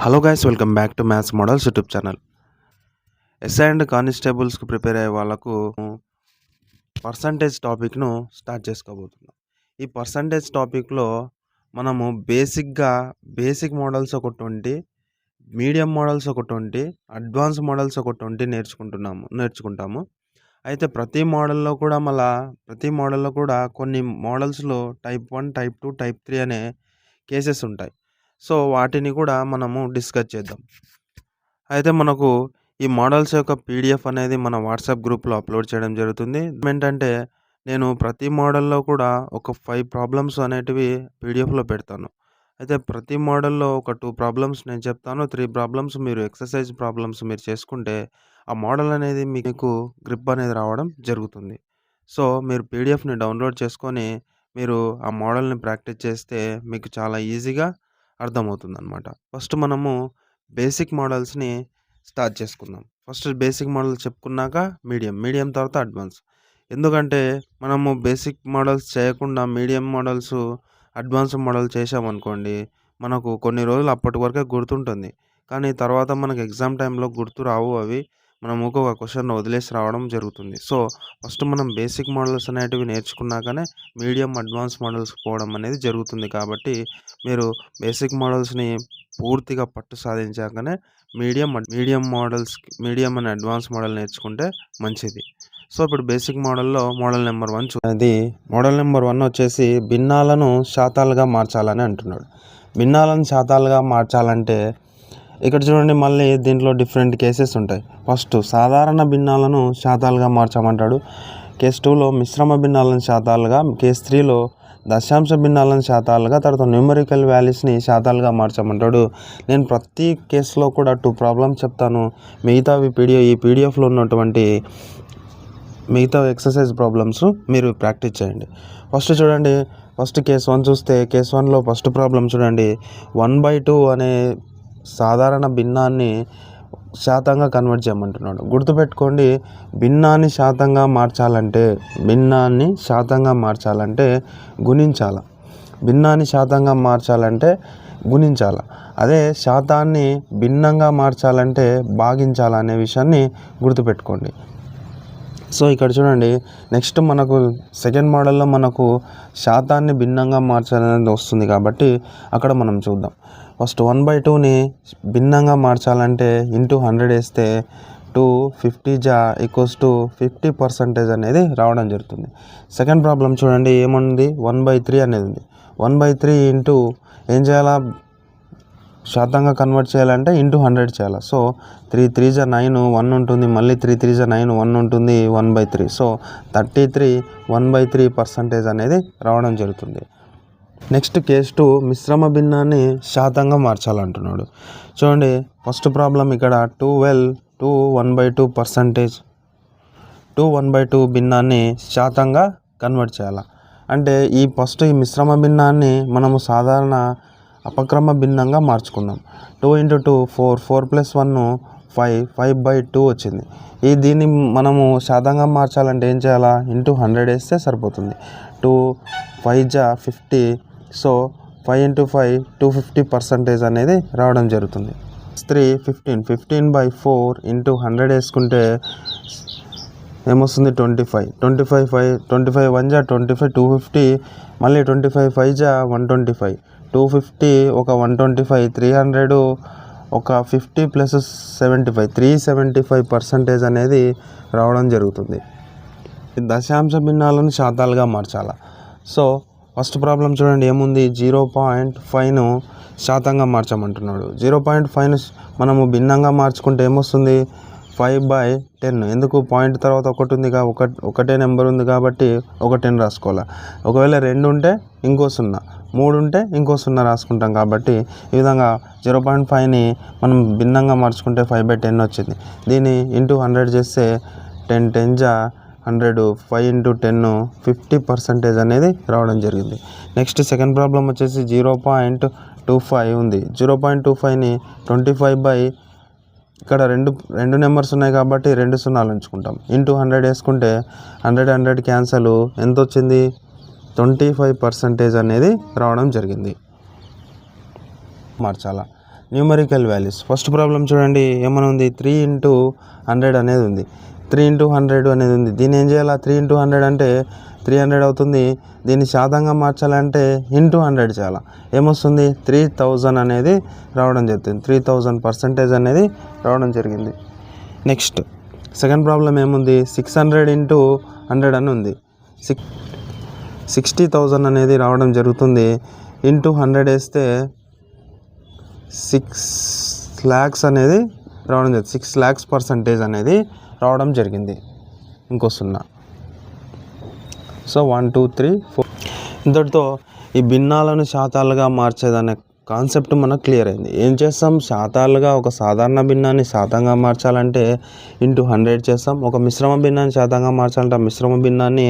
Hello guys, welcome back to maths models YouTube channel. SI and కానిస్టేబుల్స్కి prepare అయ్యే వాళ్ళకు percentage టాపిక్ను start చేసుకోబోతున్నాం. ఈ పర్సంటేజ్ టాపిక్లో మనము బేసిక్ మోడల్స్ ఒక 20, మీడియం మోడల్స్ ఒక 20, అడ్వాన్స్ మోడల్స్ ఒక 20 నేర్చుకుంటాము. అయితే ప్రతి మోడల్లో కూడా కొన్ని మోడల్స్లో టైప్ 1, టైప్ 2, టైప్ 3 అనే కేసెస్ ఉంటాయి. సో వాటిని కూడా మనము డిస్కస్ చేద్దాం. అయితే మనకు ఈ మోడల్స్ యొక్క పీడిఎఫ్ అనేది మన వాట్సాప్ గ్రూప్లో అప్లోడ్ చేయడం జరుగుతుంది. ఏంటంటే నేను ప్రతి మోడల్లో కూడా ఒక 5 ప్రాబ్లమ్స్ అనేటివి పీడిఎఫ్లో పెడతాను. అయితే ప్రతి మోడల్లో ఒక 2 ప్రాబ్లమ్స్ నేను చెప్తాను, 3 ప్రాబ్లమ్స్ మీరు ఎక్సర్సైజ్ ప్రాబ్లమ్స్ మీరు చేసుకుంటే ఆ మోడల్ అనేది మీకు గ్రిప్ అనేది రావడం జరుగుతుంది. సో మీరు పీడిఎఫ్ని డౌన్లోడ్ చేసుకొని మీరు ఆ మోడల్ని ప్రాక్టీస్ చేస్తే మీకు చాలా ఈజీగా అర్థమవుతుందన్నమాట. ఫస్ట్ మనము బేసిక్ మోడల్స్ని స్టార్ట్ చేసుకుందాం. ఫస్ట్ బేసిక్ మోడల్ చెప్పుకున్నాక మీడియం తర్వాత అడ్వాన్స్. ఎందుకంటే మనము బేసిక్ మోడల్స్ చేయకుండా మీడియం మోడల్స్, అడ్వాన్స్ మోడల్ చేసామనుకోండి, మనకు కొన్ని రోజులు అప్పటి వరకే గుర్తుంటుంది, కానీ తర్వాత మనకు ఎగ్జామ్ టైంలో గుర్తు రావు. అవి మనం ఒక క్వశ్చన్ వదిలేసి రావడం జరుగుతుంది. సో ఫస్ట్ మనం బేసిక్ మోడల్స్ అనేటివి నేర్చుకున్నాకనే మీడియం, అడ్వాన్స్ మోడల్స్కి పోవడం అనేది జరుగుతుంది. కాబట్టి మీరు బేసిక్ మోడల్స్ని పూర్తిగా పట్టు సాధించాకనే మీడియం అండ్ అడ్వాన్స్ మోడల్ నేర్చుకుంటే మంచిది. సో ఇప్పుడు బేసిక్ మోడల్లో మోడల్ నెంబర్ 1 చూడండి. మోడల్ నెంబర్ 1 వచ్చేసి భిన్నాలను శాతాలుగా మార్చాలని అంటున్నాడు. భిన్నాలను శాతాలుగా మార్చాలంటే ఇక్కడ చూడండి, మళ్ళీ దీంట్లో డిఫరెంట్ కేసెస్ ఉంటాయి. ఫస్ట్ సాధారణ భిన్నాలను శాతాలుగా మార్చమంటాడు. కేస్ 2లో మిశ్రమ భిన్నాలను శాతాలుగా, కేస్ 3లో దశాంశ భిన్నాలను శాతాలుగా, తర్వాత న్యూమరికల్ వాల్యూస్ని శాతాలుగా మార్చమంటాడు. నేను ప్రతి కేసులో కూడా 2 ప్రాబ్లమ్స్ చెప్తాను. మిగతావి ఈ పీడిఎఫ్లో ఉన్నటువంటి మిగతా ఎక్సర్సైజ్ ప్రాబ్లమ్స్ మీరు ప్రాక్టీస్ చేయండి. ఫస్ట్ చూడండి, ఫస్ట్ కేస్ 1 చూస్తే, కేస్ 1లో ఫస్ట్ ప్రాబ్లం చూడండి. 1/2 అనే సాధారణ భిన్నాన్ని శాతంగా కన్వర్ట్ చేయమంటున్నాడు. గుర్తుపెట్టుకోండి, భిన్నాన్ని శాతంగా మార్చాలంటే గుణించాల. అదే శాతాన్ని భిన్నంగా మార్చాలంటే భాగించాల అనే విషయాన్ని గుర్తుపెట్టుకోండి. సో ఇక్కడ చూడండి, నెక్స్ట్ మనకు సెకండ్ మోడల్లో మనకు శాతాన్ని భిన్నంగా మార్చాలనేది వస్తుంది. కాబట్టి అక్కడ మనం చూద్దాం. ఫస్ట్ 1/2ని భిన్నంగా మార్చాలంటే ఇంటూ 100 వేస్తే 250 = 50% అనేది రావడం జరుగుతుంది. సెకండ్ ప్రాబ్లం చూడండి, ఏముంది, 1/3 అనేది ఉంది. 1/3 ఇంటూ ఏం చేయాలా, శాతంగా కన్వర్ట్ చేయాలంటే ఇంటూ 100 చేయాలి. సో 3 3 = 9, 1 ఉంటుంది, మళ్ళీ 3 3 = 9, 1 ఉంటుంది, 1/3. సో 33 1/3% అనేది రావడం జరుగుతుంది. నెక్స్ట్ కేస్ 2 మిశ్రమ భిన్నాన్ని శాతంగా మార్చాలంటున్నాడు. చూడండి, ఫస్ట్ ప్రాబ్లం ఇక్కడ 1/2 భిన్నాన్ని శాతంగా కన్వర్ట్ చేయాలి. అంటే ఈ మిశ్రమ భిన్నాన్ని మనము సాధారణ అపక్రమ భిన్నంగా మార్చుకుందాం. 2 × 2 4, 4 + 1 5/2 వచ్చింది. దీన్ని మనము శాతంగా మార్చాలంటే ఏం చేయాలా, ఇంటూ 100 వేస్తే సరిపోతుంది. 2 5 = 50. సో 5 × 5 250% అనేది రావడం జరుగుతుంది. 3 15/4 ఇంటూ 100 వేసుకుంటే ఏమొస్తుంది, 25. 25 1 = 25, 250, మళ్ళీ 25 5 = 125, 250 ఒక 125, 300 ఒక 50 + 75, 375% అనేది రావడం జరుగుతుంది. దశాంశ భిన్నాలను శాతాలుగా మార్చాలా. సో ఫస్ట్ ప్రాబ్లం చూడండి, ఏముంది, 0.5ను శాతంగా మార్చమంటున్నాడు. 0.5ను మనము భిన్నంగా మార్చుకుంటే ఏమొస్తుంది, 5/10. ఎందుకు, పాయింట్ తర్వాత ఒకటి ఉంది, ఒకటే నెంబర్ ఉంది కాబట్టి ఒక 10 రాసుకోవాలి. ఒకవేళ 2 ఉంటే ఇంకో 0, 3 ఉంటే ఇంకో 0 రాసుకుంటాం. కాబట్టి ఈ విధంగా 0.5ని మనం భిన్నంగా మార్చుకుంటే 5/10 వచ్చింది. దీన్ని ఇంటూ 100 చేస్తే 10 10 = 100, 5 × 10 50% అనేది రావడం జరిగింది. నెక్స్ట్ సెకండ్ ప్రాబ్లం వచ్చేసి 0.25 ఉంది. 0.25ని 25 ఇక్కడ రెండు నెంబర్స్ ఉన్నాయి కాబట్టి 2 0 ఉంచుకుంటాం. ఇంటూ 100 వేసుకుంటే 100 క్యాన్సల్, ఎంత వచ్చింది, 25% అనేది రావడం జరిగింది. మార్చాలా. Numerical values. ఫస్ట్ ప్రాబ్లం చూడండి ఏమైనా ఉంది, 3 × 100 అనేది ఉంది. 3 × 100 అనేది ఉంది. దీన్ని ఏం చేయాలా, 3 × 100 అంటే 300 అవుతుంది. దీన్ని శాతంగా మార్చాలంటే ఇంటూ 100 చేయాలా. ఏమొస్తుంది, 3000 అనేది రావడం జరుగుతుంది. 3000% అనేది రావడం జరిగింది. నెక్స్ట్ సెకండ్ ప్రాబ్లం ఏముంది, 600 × 100 అని ఉంది. 60,000 అనేది రావడం జరుగుతుంది. ఇంటూ 100 వేస్తే 6 lakhs అనేది రావడం జరిగింది. 6 lakhs% అనేది రావడం జరిగింది. ఇంకో 0. సో 1 2 3 4. ఇంతటితో ఈ భిన్నాలను శాతాలుగా మార్చేదనే కాన్సెప్ట్ మనకు క్లియర్ అయింది. ఏం చేస్తాం, శాతాలుగా ఒక సాధారణ భిన్నాన్ని శాతంగా మార్చాలంటే ఇంటూ 100 చేస్తాం. ఒక మిశ్రమ భిన్నాన్ని శాతంగా మార్చాలంటే ఆ మిశ్రమ భిన్నాన్ని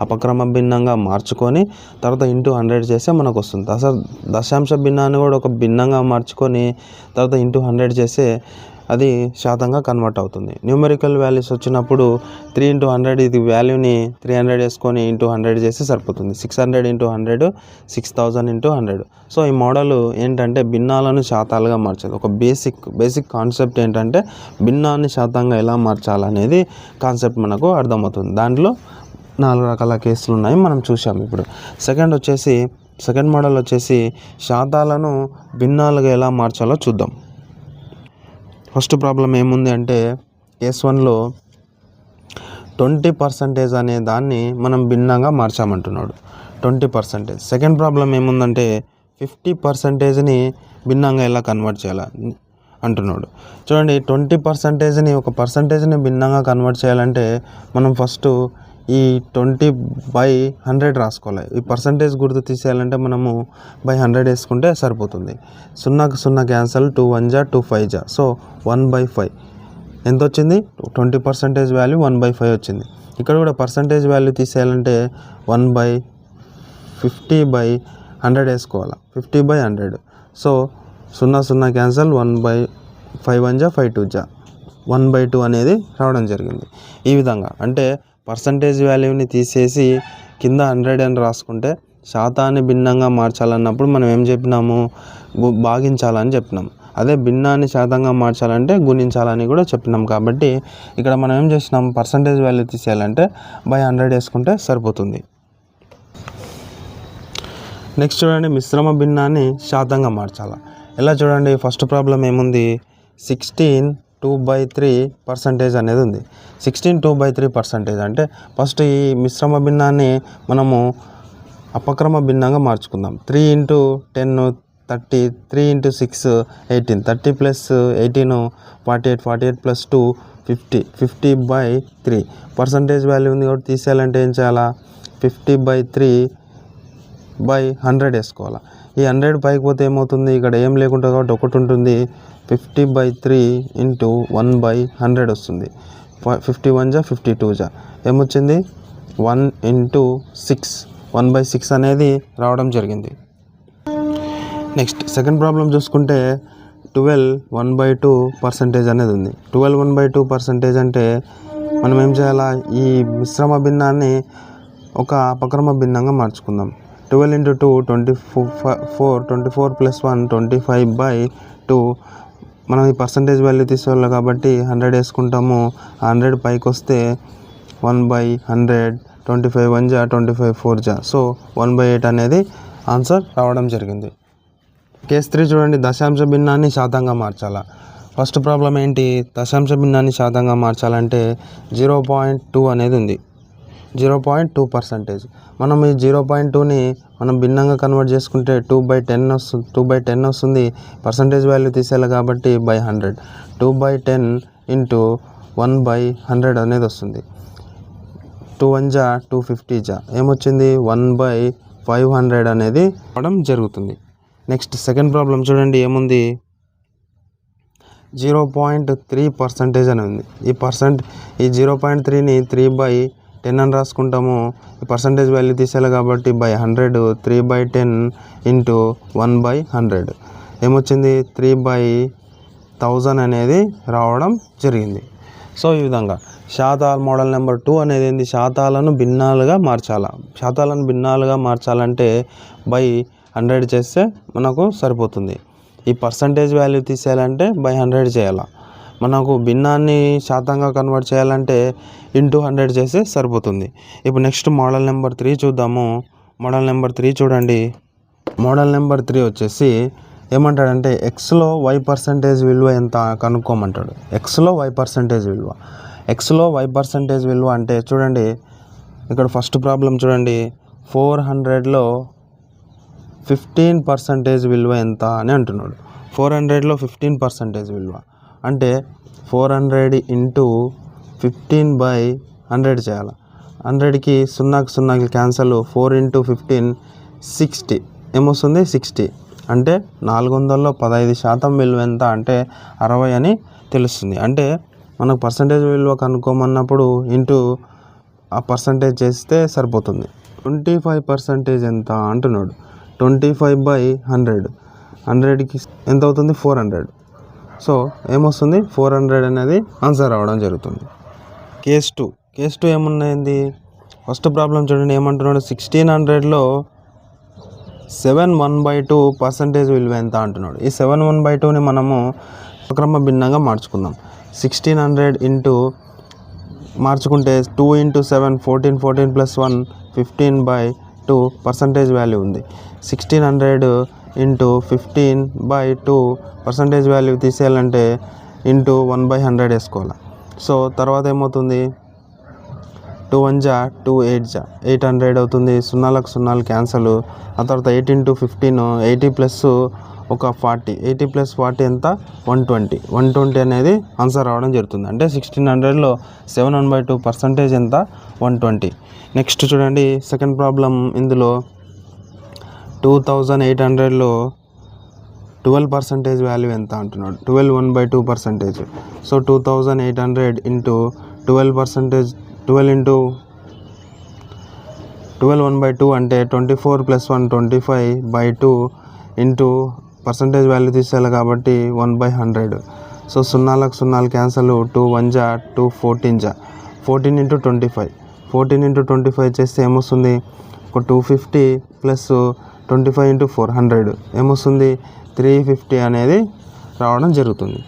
అపక్రమ భిన్నంగా మార్చుకొని తర్వాత ఇంటూ 100 చేస్తే మనకు వస్తుంది. దశాంశ భిన్నాన్ని కూడా ఒక భిన్నంగా మార్చుకొని తర్వాత ఇంటూ 100 చేస్తే అది శాతంగా కన్వర్ట్ అవుతుంది. న్యూమరికల్ వాల్యూస్ వచ్చినప్పుడు 3 × 100 ఇది వాల్యూని 300 వేసుకొని ఇంటూ 100 చేస్తే సరిపోతుంది. 600 × 100 6000 × 100. సో ఈ మోడల్ ఏంటంటే భిన్నాలను శాతాలుగా మార్చేది. ఒక బేసిక్ కాన్సెప్ట్ ఏంటంటే భిన్నాన్ని శాతంగా ఎలా మార్చాలనేది కాన్సెప్ట్ మనకు అర్థమవుతుంది. దాంట్లో 4 రకాల కేసులు ఉన్నాయి, మనం చూసాము. ఇప్పుడు సెకండ్ మోడల్ వచ్చేసి శాతాలను భిన్నాలుగా ఎలా మార్చాలో చూద్దాం. ఫస్ట్ ప్రాబ్లం ఏముంది అంటే కేస్ 1లో 20% అనే దాన్ని మనం భిన్నంగా మార్చామంటున్నాడు. 20%. సెకండ్ ప్రాబ్లం ఏముందంటే 50%ని భిన్నంగా ఎలా కన్వర్ట్ చేయాలా అంటున్నాడు. చూడండి 20%ని ఒక పర్సంటేజ్ని భిన్నంగా కన్వర్ట్ చేయాలంటే మనం ఫస్ట్ ఈ 20/100 రాసుకోవాలి. ఈ పర్సంటేజ్ గుర్తు తీసేయాలంటే మనము 100 వేసుకుంటే సరిపోతుంది. 0కు 0 క్యాన్సల్, 2 1 జా 2 5 జా. సో 1/5 ఎంత వచ్చింది, 20% వాల్యూ 1/5 వచ్చింది. ఇక్కడ కూడా పర్సంటేజ్ వాల్యూ తీసేయాలంటే 1/50/100 వేసుకోవాలి. 50/100. సో 0 0 క్యాన్సల్, 1/5 1 జా 5 2 జా 1/2 అనేది రావడం జరిగింది. ఈ విధంగా అంటే పర్సంటేజ్ వాల్యూని తీసేసి కింద 100 అని రాసుకుంటే శాతాన్ని భిన్నంగా మార్చాలన్నప్పుడు మనం ఏం చెప్పినాము, భాగించాలని చెప్పినాం. అదే భిన్నాన్ని శాతంగా మార్చాలంటే గుణించాలని కూడా చెప్పినాం. కాబట్టి ఇక్కడ మనం ఏం చేసినాం, పర్సంటేజ్ వాల్యూ తీసేయాలంటే 100 వేసుకుంటే సరిపోతుంది. నెక్స్ట్ చూడండి, మిశ్రమ భిన్నాన్ని శాతంగా మార్చాలా ఎలా చూడండి. ఫస్ట్ ప్రాబ్లం ఏముంది, 16 2/3% అనేది ఉంది. 16 2/3% అంటే ఫస్ట్ ఈ మిశ్రమ భిన్నాన్ని మనము అపక్రమ భిన్నంగా మార్చుకుందాం. 3 × 10 30, 3 × 6 18, 30 + 18 48, 48 + 2 50, 50/3. పర్సంటేజ్ వాల్యూ ఉంది కాబట్టి తీసేయాలంటే ఏం చేయాలా, 50/3/100 వేసుకోవాలా. ఈ 100 పైకి పోతే ఏమవుతుంది, ఇక్కడ ఏం లేకుండా కాబట్టి ఒకటి ఉంటుంది. 50/3 × 1/100 వస్తుంది. 51 జా 52 జా ఏమొచ్చింది, 1 × 6 1/6 అనేది రావడం జరిగింది. నెక్స్ట్ సెకండ్ ప్రాబ్లం చూసుకుంటే 12 1/2% అనేది ఉంది. 12 1/2% అంటే మనం ఏం చేయాలా, ఈ మిశ్రమ భిన్నాన్ని ఒక అపక్రమ భిన్నంగా మార్చుకుందాం. 12 × 2 24, 24 + 1 25/2. మనం ఈ పర్సంటేజ్ వాల్యూ తీసుకోవాలి కాబట్టి 100 వేసుకుంటాము. 100 పైకి వస్తే 1/100, 25 1 జా 25 4 జా. సో 1/8 అనేది ఆన్సర్ రావడం జరిగింది. కేస్ 3 చూడండి, దశాంశ భిన్నాన్ని శాతంగా మార్చాలా. ఫస్ట్ ప్రాబ్లం ఏంటి, దశాంశ భిన్నాన్ని శాతంగా మార్చాలంటే 0.2 అనేది ఉంది. 0.2%. మనం ఈ 0.2ని మనం భిన్నంగా కన్వర్ట్ చేసుకుంటే 2/10 వస్తుంది. పర్సంటేజ్ వాల్యూ తీసేయాలి కాబట్టి 100. 2/10 × 1/100 అనేది వస్తుంది. 2 1 జా 250 జా ఏమొచ్చింది, 1/500 అనేది రావడం జరుగుతుంది. నెక్స్ట్ సెకండ్ ప్రాబ్లం చూడండి ఏముంది, 0.3% అని ఉంది. ఈ 0.3ని 3/10 అని రాసుకుంటాము. ఈ పర్సంటేజ్ వాల్యూ తీసేయాలి కాబట్టి 100. 3/10 × 1/100 ఏమొచ్చింది, 3/1000 అనేది రావడం జరిగింది. సో ఈ విధంగా శాతాల మోడల్ నెంబర్ 2 అనేది ఏంది, శాతాలను భిన్నాలుగా మార్చాలా. శాతాలను భిన్నాలుగా మార్చాలంటే 100 చేస్తే మనకు సరిపోతుంది. ఈ పర్సంటేజ్ వాల్యూ తీసేయాలంటే బై 100 చేయాలి. మనకు భిన్నాన్ని శాతంగా కన్వర్ట్ చేయాలంటే ఇంటూ 100 చేస్తే సరిపోతుంది. ఇప్పుడు నెక్స్ట్ మోడల్ నెంబర్ 3 చూద్దాము. మోడల్ నెంబర్ 3 చూడండి. మోడల్ నెంబర్ 3 వచ్చేసి ఏమంటాడంటే ఎక్స్లో వై పర్సంటేజ్ విలువ ఎంత కనుక్కోమంటాడు. ఎక్స్లో వై పర్సంటేజ్ విలువ అంటే చూడండి ఇక్కడ ఫస్ట్ ప్రాబ్లం చూడండి. 400లో 15% విలువ ఎంత అని అంటున్నాడు. 400లో 15% విలువ అంటే 400 ఇంటూ 15/100 చేయాలి. 100కి 0కి క్యాన్సల్. 4 ఇంటూ 15 60 ఏమొస్తుంది 60 అంటే 400లో 15% విలువ ఎంత అంటే 60 అని తెలుస్తుంది. అంటే మనకు పర్సంటేజ్ విలువ కనుక్కోమన్నప్పుడు ఇంటూ ఆ పర్సంటేజ్ చేస్తే సరిపోతుంది. 25% ఎంత అంటున్నాడు. 25/100 100కి ఎంత అవుతుంది 400. సో ఏమొస్తుంది 400 అనేది ఆన్సర్ రావడం జరుగుతుంది. కేస్ 2 ఏమున్నాయింది. ఫస్ట్ ప్రాబ్లం చూడండి ఏమంటున్నాడు. 1600లో 7/1/2% విలువ ఎంత అంటున్నాడు. ఈ 7/1/2ని మనము క్రమ భిన్నంగా మార్చుకుందాం. 1600 ఇంటూ మార్చుకుంటే 2 ఇంటూ 7 14 ప్లస్ 1 15/2 పర్సంటేజ్ వాల్యూ ఉంది. 1600 ఇంటూ 15/2 పర్సంటేజ్ వాల్యూ తీసేయాలంటే ఇంటూ 1/100 వేసుకోవాలి. సో తర్వాత ఏమవుతుంది 2 1 జా 2 8 జా 800 అవుతుంది. 0లకు 0 క్యాన్సల్. ఆ తర్వాత 8 ఇంటూ 15 80 ప్లస్ ఒక 40 80 ప్లస్ 40 ఎంత 120 అనేది ఆన్సర్ రావడం జరుగుతుంది. అంటే 1600లో 7/1/2% ఎంత 120. నెక్స్ట్ చూడండి సెకండ్ ప్రాబ్లం. ఇందులో 2800లో 12% వాల్యూ ఎంత అంటున్నాడు. 12/1/2%. సో 2800 ఇంటూ 12% 12 ఇంటూ 12/1/2 అంటే 24 ప్లస్ 1 25/2 ఇంటూ పర్సంటేజ్ వాల్యూ తీసేయాలి కాబట్టి 1/100. So 0లకు 0 cancel. 2 1 జా 2 14 జా 14 ఇంటూ 25 14 ఇంటూ 25 చేస్తే ఏమొస్తుంది ఒక 250 ప్లస్ 25 ఇంటూ 400 ఏమొస్తుంది 350 అనేది రావడం జరుగుతుంది.